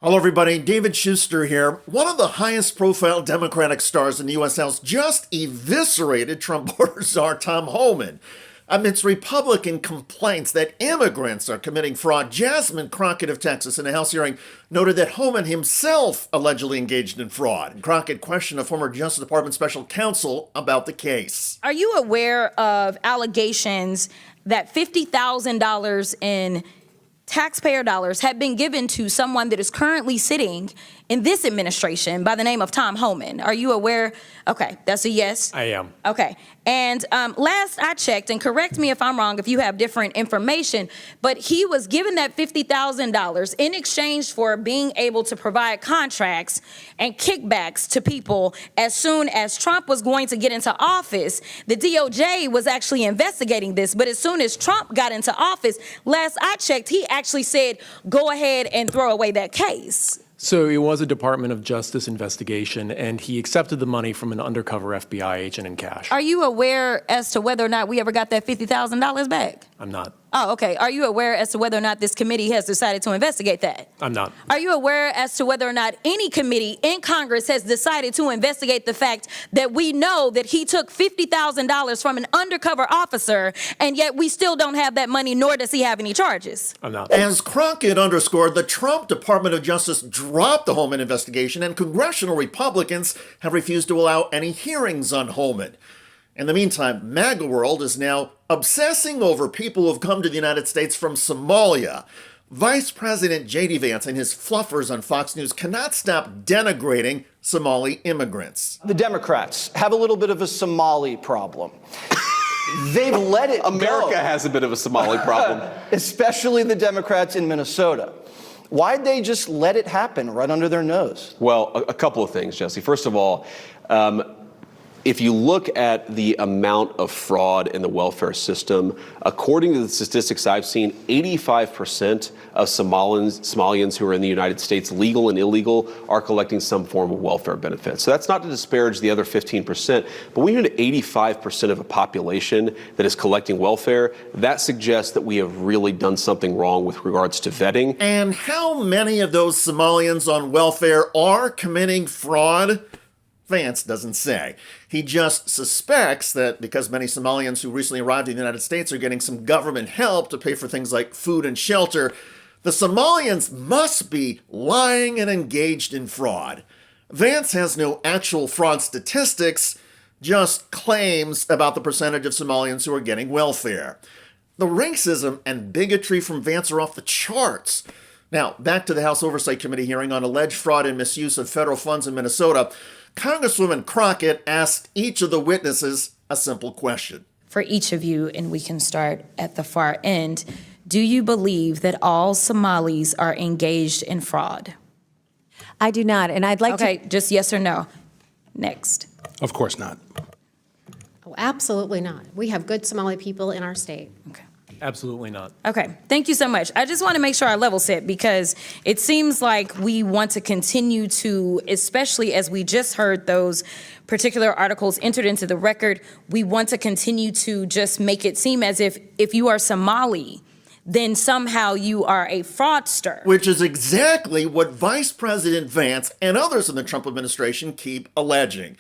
Hello, everybody. David Shuster here. One of the highest profile Democratic stars in the U.S. House just eviscerated Trump border czar Tom Homan. Amidst Republican complaints that immigrants are committing fraud, Jasmine Crockett of Texas in a House hearing noted that Homan himself allegedly engaged in fraud. Crockett questioned a former Justice Department special counsel about the case. Are you aware of allegations that $50,000 in taxpayer dollars have been given to someone that is currently sitting in this administration by the name of Tom Homan? Are you aware? Okay, that's a yes. I am. Okay. And last I checked, and correct me if I'm wrong if you have different information, but he was given that $50,000 in exchange for being able to provide contracts and kickbacks to people as soon as Trump was going to get into office. The DOJ was actually investigating this, but as soon as Trump got into office, last I checked, he actually said, go ahead and throw away that case. So it was a Department of Justice investigation, and he accepted the money from an undercover FBI agent in cash. Are you aware as to whether or not we ever got that $50,000 back? I'm not. Oh, okay. Are you aware as to whether or not this committee has decided to investigate that? I'm not. Are you aware as to whether or not any committee in Congress has decided to investigate the fact that we know that he took $50,000 from an undercover officer, and yet we still don't have that money, nor does he have any charges? I'm not. As Crockett underscored, the Trump Department of Justice dropped the Homan investigation, and congressional Republicans have refused to allow any hearings on Homan. In the meantime, MAGA world is now obsessing over people who have come to the United States from Somalia. Vice President J.D. Vance and his fluffers on Fox News cannot stop denigrating Somali immigrants. The Democrats have a little bit of a Somali problem. They've let it America go. has a bit of a Somali problem. Especially the Democrats in Minnesota. Why'd they just let it happen right under their nose? Well, a couple of things, Jesse. First of all, if you look at the amount of fraud in the welfare system, according to the statistics I've seen, 85% of Somalians who are in the United States, legal and illegal, are collecting some form of welfare benefit. So that's not to disparage the other 15%, but when you're at 85% of a population that is collecting welfare, that suggests that we have really done something wrong with regards to vetting. And how many of those Somalians on welfare are committing fraud? Vance doesn't say. He just suspects that because many Somalians who recently arrived in the United States are getting some government help to pay for things like food and shelter, the Somalians must be lying and engaged in fraud. Vance has no actual fraud statistics, just claims about the percentage of Somalians who are getting welfare. The racism and bigotry from Vance are off the charts. Now, back to the House Oversight Committee hearing on alleged fraud and misuse of federal funds in Minnesota. Congresswoman Crockett asked each of the witnesses a simple question. For each of you, and we can start at the far end, do you believe that all Somalis are engaged in fraud? I do not, and I'd like to... Okay, just yes or no. Next. Of course not. Oh, absolutely not. We have good Somali people in our state. Okay. Absolutely not. Okay, thank you so much. I just want to make sure I level set because it seems like we want to continue to, especially as we just heard those particular articles entered into the record, we want to continue to just make it seem as if you are Somali, then somehow you are a fraudster. Which is exactly what Vice President Vance and others in the Trump administration keep alleging.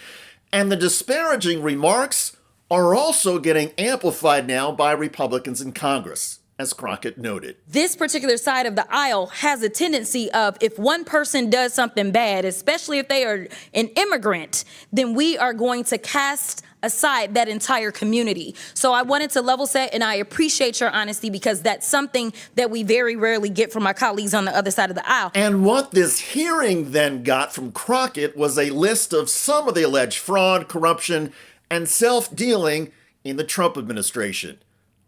And the disparaging remarks are also getting amplified now by Republicans in Congress, as Crockett noted. This particular side of the aisle has a tendency of if one person does something bad, especially if they are an immigrant, then we are going to cast aside that entire community. So I wanted to level set, and I appreciate your honesty because that's something that we very rarely get from our colleagues on the other side of the aisle. And what this hearing then got from Crockett was a list of some of the alleged fraud, corruption, and self-dealing in the Trump administration.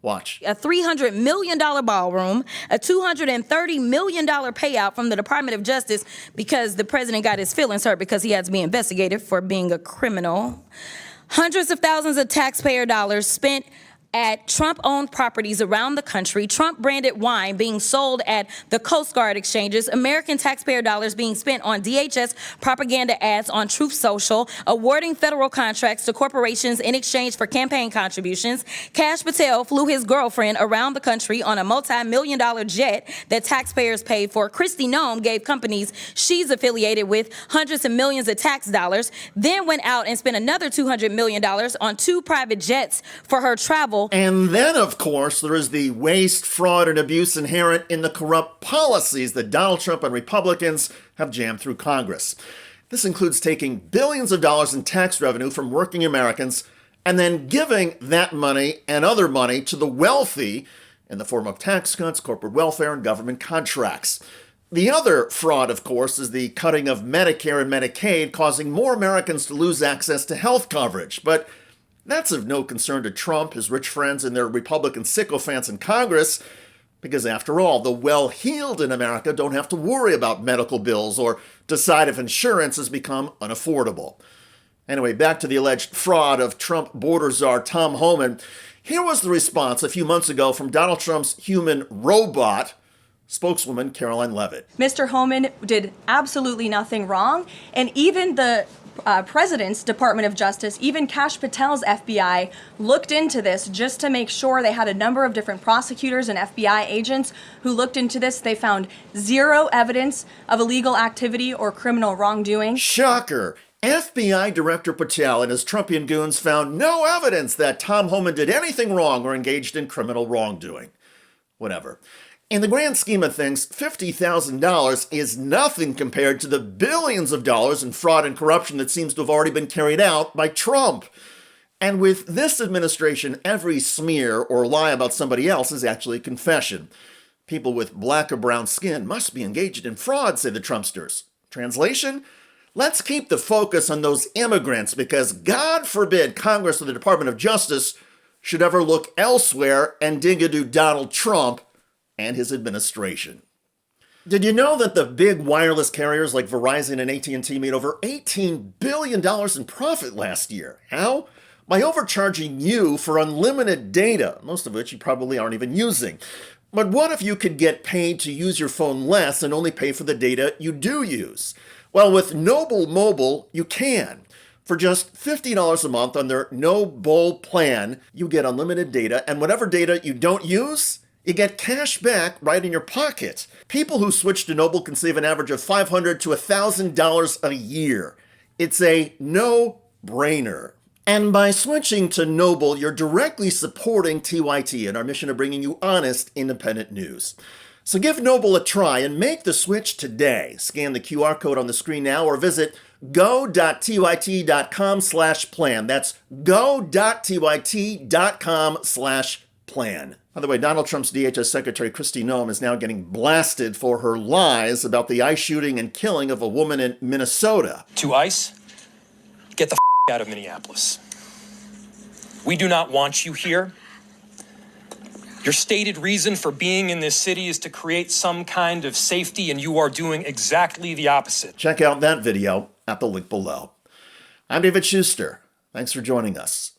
Watch. A $300 million ballroom, a $230 million payout from the Department of Justice because the president got his feelings hurt because he had to be investigated for being a criminal. Hundreds of thousands of taxpayer dollars spent at Trump-owned properties around the country, Trump-branded wine being sold at the Coast Guard exchanges, American taxpayer dollars being spent on DHS propaganda ads on Truth Social, awarding federal contracts to corporations in exchange for campaign contributions. Kash Patel flew his girlfriend around the country on a multi-million-dollar jet that taxpayers paid for. Kristi Noem gave companies she's affiliated with hundreds of millions of tax dollars, then went out and spent another $200 million on 2 private jets for her travel. And then, of course, there is the waste, fraud, and abuse inherent in the corrupt policies that Donald Trump and Republicans have jammed through Congress. This includes taking billions of dollars in tax revenue from working Americans and then giving that money and other money to the wealthy in the form of tax cuts, corporate welfare, and government contracts. The other fraud, of course, is the cutting of Medicare and Medicaid, causing more Americans to lose access to health coverage. But that's of no concern to Trump, his rich friends, and their Republican sycophants in Congress, because after all, the well-heeled in America don't have to worry about medical bills or decide if insurance has become unaffordable. Anyway, back to the alleged fraud of Trump border czar Tom Homan. Here was the response a few months ago from Donald Trump's human robot, spokeswoman Caroline Leavitt. Mr. Homan did absolutely nothing wrong, and even the President's Department of Justice, even Kash Patel's FBI, looked into this just to make sure. They had a number of different prosecutors and FBI agents who looked into this. They found zero evidence of illegal activity or criminal wrongdoing. Shocker! FBI Director Patel and his Trumpian goons found no evidence that Tom Homan did anything wrong or engaged in criminal wrongdoing. Whatever. In the grand scheme of things, $50,000 is nothing compared to the billions of dollars in fraud and corruption that seems to have already been carried out by Trump. And with this administration, every smear or lie about somebody else is actually a confession. People with black or brown skin must be engaged in fraud, say the Trumpsters. Translation? Let's keep the focus on those immigrants because God forbid Congress or the Department of Justice should ever look elsewhere and dig into Donald Trump and his administration. Did you know that the big wireless carriers like Verizon and AT&T made over $18 billion in profit last year? How? By overcharging you for unlimited data, most of which you probably aren't even using. But what if you could get paid to use your phone less and only pay for the data you do use? Well, with Noble Mobile, you can. For just $50 a month on their No Bull plan, you get unlimited data, and whatever data you don't use, you get cash back right in your pocket. People who switch to Noble can save an average of $500 to $1,000 a year. It's a no-brainer. And by switching to Noble, you're directly supporting TYT and our mission of bringing you honest, independent news. So give Noble a try and make the switch today. Scan the QR code on the screen now or visit go.tyt.com/plan. That's go.tyt.com/plan. By the way, Donald Trump's DHS Secretary Kristi Noem is now getting blasted for her lies about the ICE shooting and killing of a woman in Minnesota. To ICE, get the out of Minneapolis. We do not want you here. Your stated reason for being in this city is to create some kind of safety, and you are doing exactly the opposite. Check out that video at the link below. I'm David Shuster. Thanks for joining us.